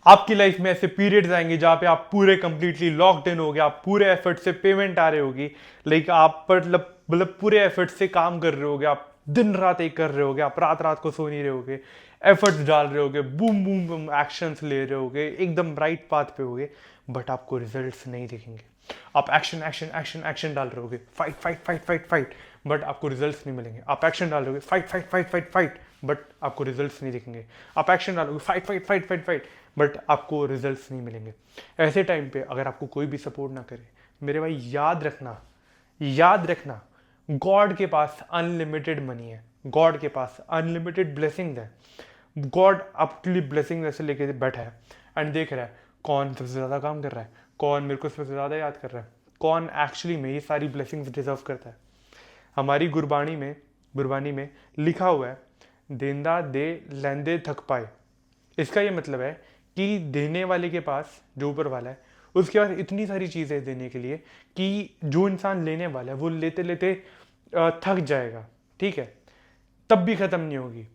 आपकी लाइफ में ऐसे पीरियड्स आएंगे जहाँ पे आप पूरे कंप्लीटली लॉक्ड इन हो गए, आप पूरे एफर्ट से पेमेंट आ रही होगी, लाइक आप मतलब पूरे एफर्ट से काम कर रहे होगे, आप दिन रात एक कर रहे होगे, आप रात रात को सो नहीं रहे होगे, एफर्ट्स डाल रहे होगे, बूम बूम बूम एक्शंस ले रहे होगे, एकदम राइट पाथ पे होगे, बट आपको रिजल्ट्स नहीं दिखेंगे। आप एक्शन एक्शन एक्शन एक्शन डाल रहे होगे, fight fight fight fight fight, but आपको रिजल्ट्स नहीं मिलेंगे। आप एक्शन डाल रहे होगे, fight fight fight fight fight, but आपको रिजल्ट्स नहीं दिखेंगे। आप एक्शन डालोगे, fight fight fight fight fight, but आपको रिजल्ट्स नहीं मिलेंगे। ऐसे टाइम पे अगर आपको कोई भी सपोर्ट ना करे, मेरे भाई याद रखना, याद रखना, गॉड के पास अनलिमिटेड मनी है, गॉड के पास अनलिमिटेड ब्लेसिंग्स है। गॉड आपके लिए ब्लेसिंग ऐसे लेके बैठा है एंड देख रहा है कौन सबसे ज़्यादा काम कर रहा है, कौन मेरे को सबसे ज़्यादा याद कर रहा है, कौन एक्चुअली में ये सारी ब्लेसिंग्स डिजर्व करता है। हमारी गुरबानी में लिखा हुआ है, देंदा दे लेंदे थक पाए। इसका ये मतलब है कि देने वाले के पास, जो ऊपर वाला है, उसके पास इतनी सारी चीज़ें देने के लिए कि जो इंसान लेने वाला है वो लेते लेते थक जाएगा, ठीक है, तब भी ख़त्म नहीं होगी,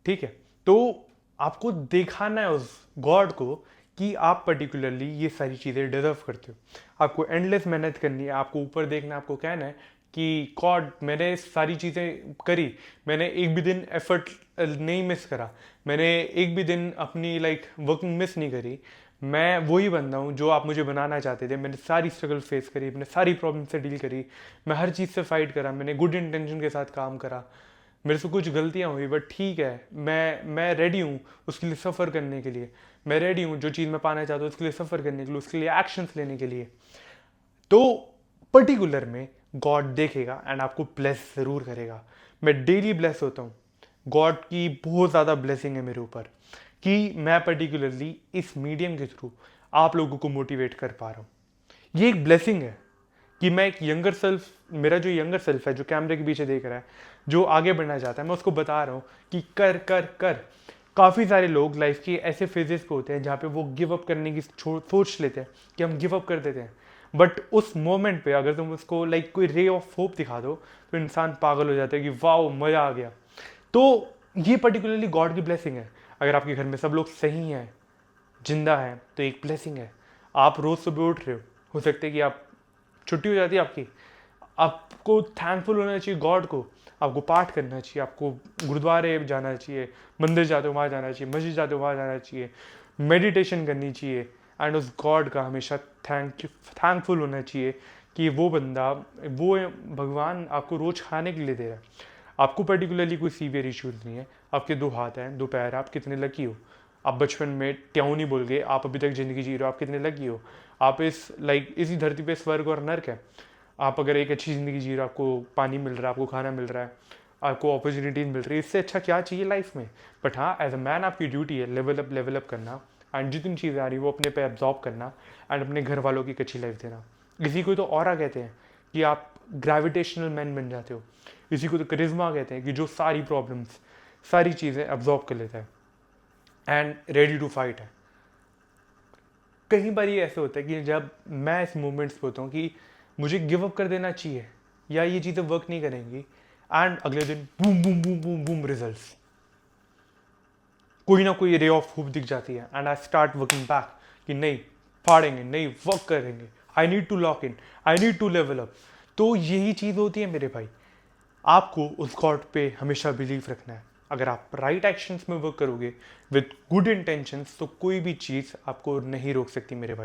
ठीक है। तो आपको दिखाना है उस गॉड को कि आप पर्टिकुलरली ये सारी चीज़ें डिजर्व करते हो। आपको एंडलेस मेहनत करनी है, आपको ऊपर देखना, आपको कहना है कि गॉड मैंने सारी चीज़ें करी, मैंने एक भी दिन एफर्ट नहीं मिस करा, मैंने एक भी दिन अपनी लाइक वर्किंग मिस नहीं करी, मैं वही बंदा हूँ जो आप मुझे बनाना चाहते थे। मैंने सारी स्ट्रगल फेस करी, मैंने सारी प्रॉब्लम से डील करी, मैं हर चीज़ से फाइट करा, मैंने गुड इंटेंशन के साथ काम करा, मेरे से कुछ गलतियां हुई बट ठीक है, मैं रेडी हूँ उसके लिए सफ़र करने के लिए, मैं रेडी हूँ जो चीज़ मैं पाना चाहता हूँ उसके लिए सफ़र करने के लिए, उसके लिए एक्शंस लेने के लिए। तो पर्टिकुलर में गॉड देखेगा एंड आपको ब्लेस ज़रूर करेगा। मैं डेली ब्लेस होता हूँ, गॉड की बहुत ज़्यादा ब्लेसिंग है मेरे ऊपर कि मैं पर्टिकुलरली इस मीडियम के थ्रू आप लोगों को मोटिवेट कर पा रहा हूँ। ये एक ब्लेसिंग है कि मैं एक यंगर सेल्फ, मेरा जो यंगर सेल्फ है जो कैमरे के पीछे देख रहा है, जो आगे बढ़ना चाहता है, मैं उसको बता रहा हूँ कि कर कर कर। काफ़ी सारे लोग लाइफ के ऐसे फेजेस पे होते हैं जहाँ पे वो गिव अप करने की सोच लेते हैं कि हम गिव अप कर देते हैं, बट उस मोमेंट पे अगर तुम उसको लाइक कोई रे ऑफ होप दिखा दो तो इंसान पागल हो जाता है कि वाओ मज़ा आ गया। तो ये पर्टिकुलरली गॉड की ब्लेसिंग है। अगर आपके घर में सब लोग सही हैं, जिंदा है, तो एक ब्लेसिंग है। आप रोज़ सुबह उठ रहे हो सकता है कि आप छुट्टी हो जाती है आपकी, आपको थैंकफुल होना चाहिए गॉड को, आपको पाठ करना चाहिए, आपको गुरुद्वारे जाना चाहिए, मंदिर जाते हो वहाँ जाना चाहिए, मस्जिद जाते हो वहाँ जाना चाहिए, मेडिटेशन करनी चाहिए एंड उस गॉड का हमेशा थैंकफुल होना चाहिए कि वो बंदा, वो भगवान आपको रोज़ खाने के लिए दे रहा है। आपको पर्टिकुलरली कोई सीवियर इश्यूज नहीं है, आपके दो हाथ हैं, दो पैर, आप कितने लकी हो। आप बचपन में ट्याऊ नहीं बोल गए, आप अभी तक ज़िंदगी जी रहे हो, आप कितने लकी हो। आप इस लाइक इसी धरती पे स्वर्ग और नर्क है। आप अगर एक अच्छी ज़िंदगी जी रहे हो, आपको पानी मिल रहा है, आपको खाना मिल रहा है, आपको अपॉर्चुनिटीज मिल रही है, इससे अच्छा क्या चाहिए लाइफ में। बट हाँ, एज अ मैन आपकी ड्यूटी है लेवल अप करना एंड जितनी चीज़ें आ रही है वो अपने पे एब्जॉर्ब करना एंड अपने घर वालों की एक अच्छी लाइफ देना। इसी को तो ऑरा कहते हैं कि आप ग्रेविटेशनल मैन बन जाते हो। इसी को तो करिश्मा कहते हैं कि जो सारी प्रॉब्लम्स, सारी चीज़ें एब्जॉर्ब कर लेता है एंड रेडी टू फाइट है। कई बार ये ऐसे होता है कि जब मैं इस मोमेंट्स पे होता हूँ कि मुझे गिव अप कर देना चाहिए या ये चीज़ें वर्क नहीं करेंगी, एंड अगले दिन boom boom boom boom boom results, कोई ना कोई रे ऑफ होप दिख जाती है and I start working back कि नहीं, फाड़ेंगे, नहीं वर्क करेंगे, I need to lock in, I need to level up. तो यही चीज़ होती है मेरे भाई। आपको उस गॉड पे हमेशा बिलीव रखना है। अगर आप राइट एक्शंस में वर्क करोगे विद गुड इंटेंशंस तो कोई भी चीज़ आपको नहीं रोक सकती मेरे भाई।